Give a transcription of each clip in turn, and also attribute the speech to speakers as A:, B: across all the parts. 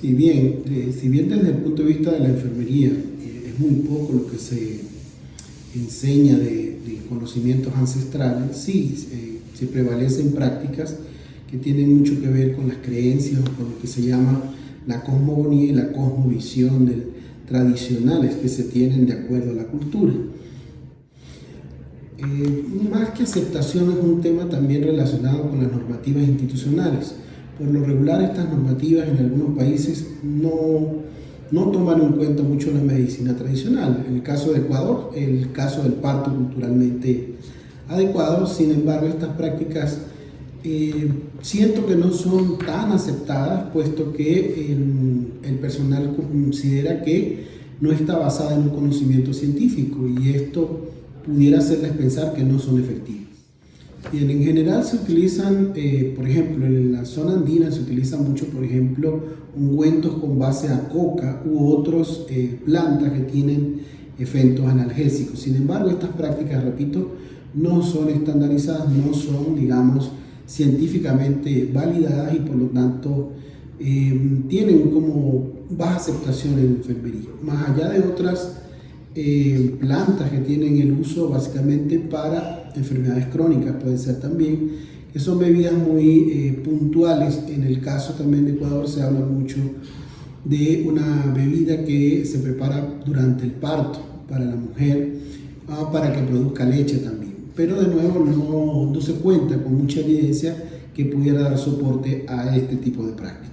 A: Sí, bien, si bien desde el punto de vista de la enfermería es muy poco lo que se enseña de conocimientos ancestrales, sí, se prevalecen prácticas que tienen mucho que ver con las creencias o con lo que se llama la cosmogonía y la cosmovisión tradicionales que se tienen de acuerdo a la cultura. Más que aceptación es un tema también relacionado con las normativas institucionales. Por lo regular estas normativas en algunos países no toman en cuenta mucho la medicina tradicional. En el caso de Ecuador, el caso del parto culturalmente adecuado. Sin embargo, estas prácticas siento que no son tan aceptadas, puesto que el personal considera que no está basada en un conocimiento científico, y esto pudiera hacerles pensar que no son efectivas. Bien, en general se utilizan, por ejemplo, en la zona andina se utilizan mucho, por ejemplo, ungüentos con base a coca u otras plantas que tienen efectos analgésicos. Sin embargo, estas prácticas, repito, no son estandarizadas, no son, digamos, científicamente validadas, y por lo tanto tienen como baja aceptación en enfermería. Más allá de otras plantas que tienen el uso básicamente para enfermedades crónicas, puede ser también, que son bebidas muy puntuales. En el caso también de Ecuador se habla mucho de una bebida que se prepara durante el parto para la mujer, para que produzca leche también, pero de nuevo no se cuenta con mucha evidencia que pudiera dar soporte a este tipo de práctica.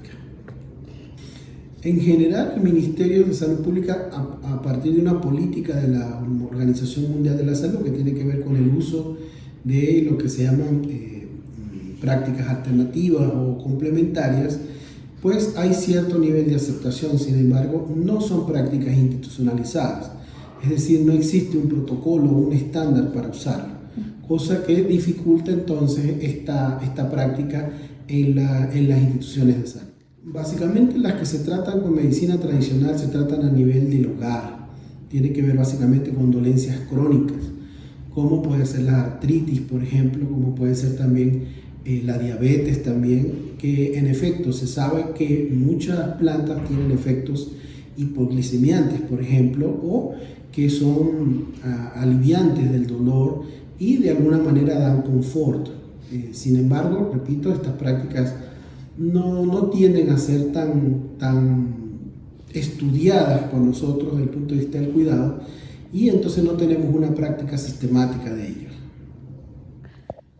A: En general, el Ministerio de Salud Pública, a partir de una política de la Organización Mundial de la Salud que tiene que ver con el uso de lo que se llaman prácticas alternativas o complementarias, pues hay cierto nivel de aceptación. Sin embargo, no son prácticas institucionalizadas, es decir, no existe un protocolo o un estándar para usarlo, cosa que dificulta entonces esta práctica en las instituciones de salud. Básicamente las que se tratan con medicina tradicional se tratan a nivel del hogar. Tiene que ver básicamente con dolencias crónicas, como puede ser la artritis, por ejemplo, como puede ser también la diabetes también, que en efecto se sabe que muchas plantas tienen efectos hipoglicemiantes, por ejemplo, o que son aliviantes del dolor y de alguna manera dan confort. Sin embargo, repito, estas prácticas no tienden a ser tan estudiadas por nosotros desde el punto de vista del cuidado, y entonces no tenemos una práctica sistemática de ellos.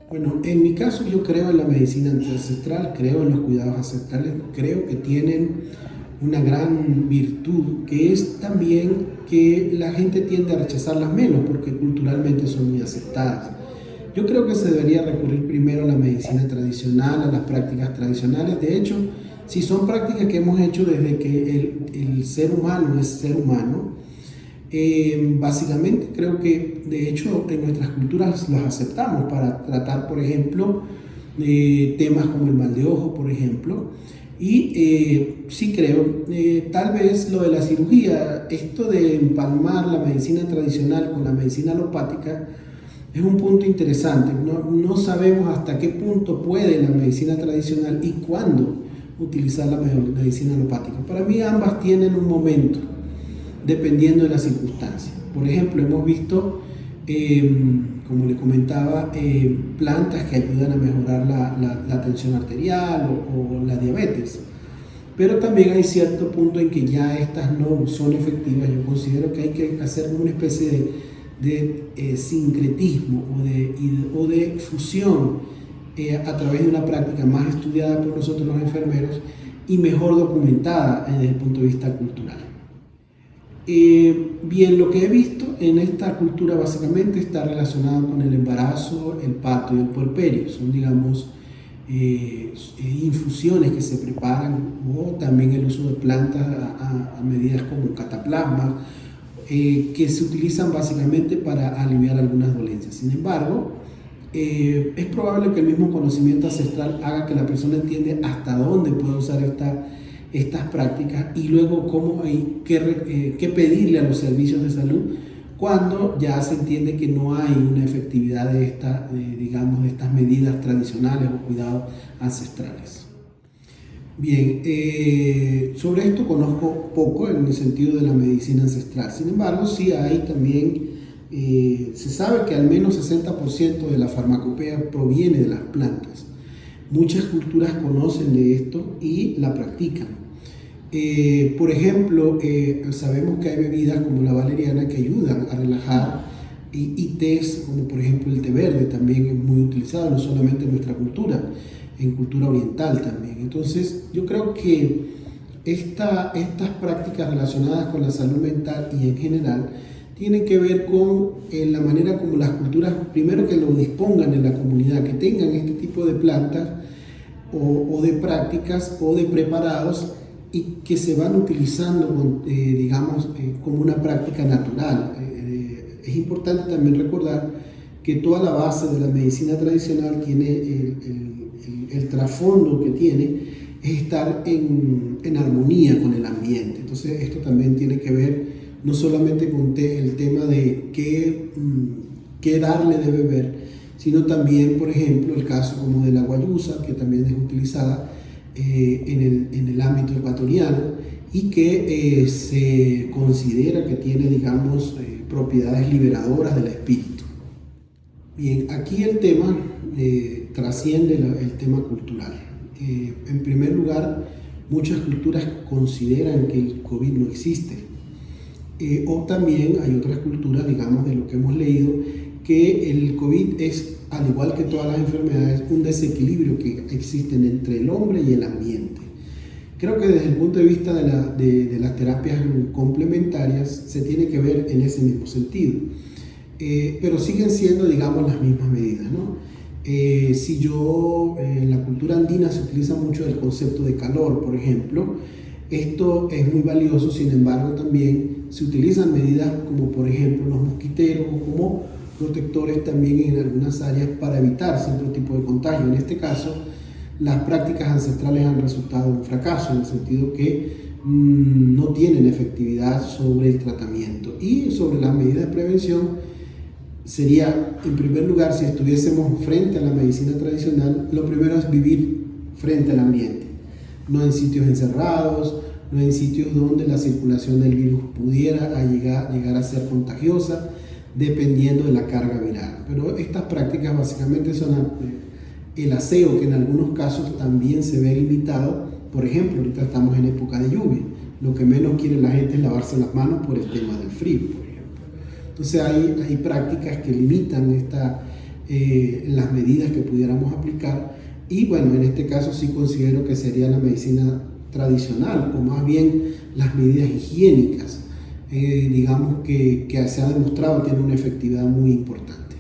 A: Bueno, en mi caso yo creo en la medicina ancestral, creo en los cuidados ancestrales, creo que tienen una gran virtud, que es también que la gente tiende a rechazarlas menos porque culturalmente son muy aceptadas. Yo creo que se debería recurrir primero a la medicina tradicional, a las prácticas tradicionales. De hecho, si son prácticas que hemos hecho desde que el ser humano es ser humano, básicamente creo que de hecho en nuestras culturas las aceptamos para tratar, por ejemplo, temas como el mal de ojo, por ejemplo. Y sí creo, tal vez lo de la cirugía, esto de empalmar la medicina tradicional con la medicina alopática, es un punto interesante. No sabemos hasta qué punto puede la medicina tradicional y cuándo utilizar la medicina alopática. Para mí ambas tienen un momento, dependiendo de las circunstancias. Por ejemplo, hemos visto, como le comentaba, plantas que ayudan a mejorar la tensión arterial o la diabetes. Pero también hay cierto punto en que ya estas no son efectivas. Yo considero que hay que hacer una especie de sincretismo o de fusión a través de una práctica más estudiada por nosotros los enfermeros y mejor documentada desde el punto de vista cultural. Bien, lo que he visto en esta cultura básicamente está relacionado con el embarazo, el parto y el puerperio. Son, digamos, infusiones que se preparan, o también el uso de plantas a medidas como cataplasma, que se utilizan básicamente para aliviar algunas dolencias. Sin embargo, es probable que el mismo conocimiento ancestral haga que la persona entienda hasta dónde puede usar estas prácticas y luego cómo hay que pedirle a los servicios de salud cuando ya se entiende que no hay una efectividad de estas medidas tradicionales o cuidados ancestrales. Bien, sobre esto conozco poco en el sentido de la medicina ancestral. Sin embargo, sí hay también, se sabe que al menos 60% de la farmacopea proviene de las plantas. Muchas culturas conocen de esto y la practican. Por ejemplo, sabemos que hay bebidas como la valeriana que ayudan a relajar y tés, como por ejemplo el té verde, también es muy utilizado, no solamente en nuestra cultura, en cultura oriental también. Entonces, yo creo que estas prácticas relacionadas con la salud mental y en general tienen que ver con la manera como las culturas, primero que lo dispongan en la comunidad, que tengan este tipo de plantas o de prácticas o de preparados y que se van utilizando, digamos, como una práctica natural. Es importante también recordar que toda la base de la medicina tradicional tiene el trasfondo que tiene es estar en armonía con el ambiente. Entonces esto también tiene que ver no solamente con el tema de qué darle de beber, sino también, por ejemplo, el caso como de la guayusa, que también es utilizada en el ámbito ecuatoriano y que se considera que tiene, digamos, propiedades liberadoras del espíritu. Bien, aquí el tema trasciende el tema cultural. En primer lugar, muchas culturas consideran que el COVID no existe. O también hay otras culturas, digamos, de lo que hemos leído, que el COVID es, al igual que todas las enfermedades, un desequilibrio que existe entre el hombre y el ambiente. Creo que desde el punto de vista de las terapias complementarias se tiene que ver en ese mismo sentido. Pero siguen siendo, digamos, las mismas medidas, ¿no? Si en la cultura andina se utiliza mucho el concepto de calor, por ejemplo, esto es muy valioso. Sin embargo, también se utilizan medidas como, por ejemplo, los mosquiteros o como protectores también en algunas áreas para evitar cierto tipo de contagio. En este caso, las prácticas ancestrales han resultado un fracaso, en el sentido que no tienen efectividad sobre el tratamiento. Y sobre las medidas de prevención, sería, en primer lugar, si estuviésemos frente a la medicina tradicional, lo primero es vivir frente al ambiente, no en sitios encerrados, no en sitios donde la circulación del virus pudiera llegar a ser contagiosa, dependiendo de la carga viral. Pero estas prácticas básicamente son el aseo, que en algunos casos también se ve limitado. Por ejemplo, ahorita estamos en época de lluvia, lo que menos quiere la gente es lavarse las manos por el tema del frío, por ejemplo. Entonces hay prácticas que limitan las medidas que pudiéramos aplicar, y bueno, en este caso sí considero que sería la medicina tradicional, o más bien las medidas higiénicas, digamos que se ha demostrado tiene una efectividad muy importante.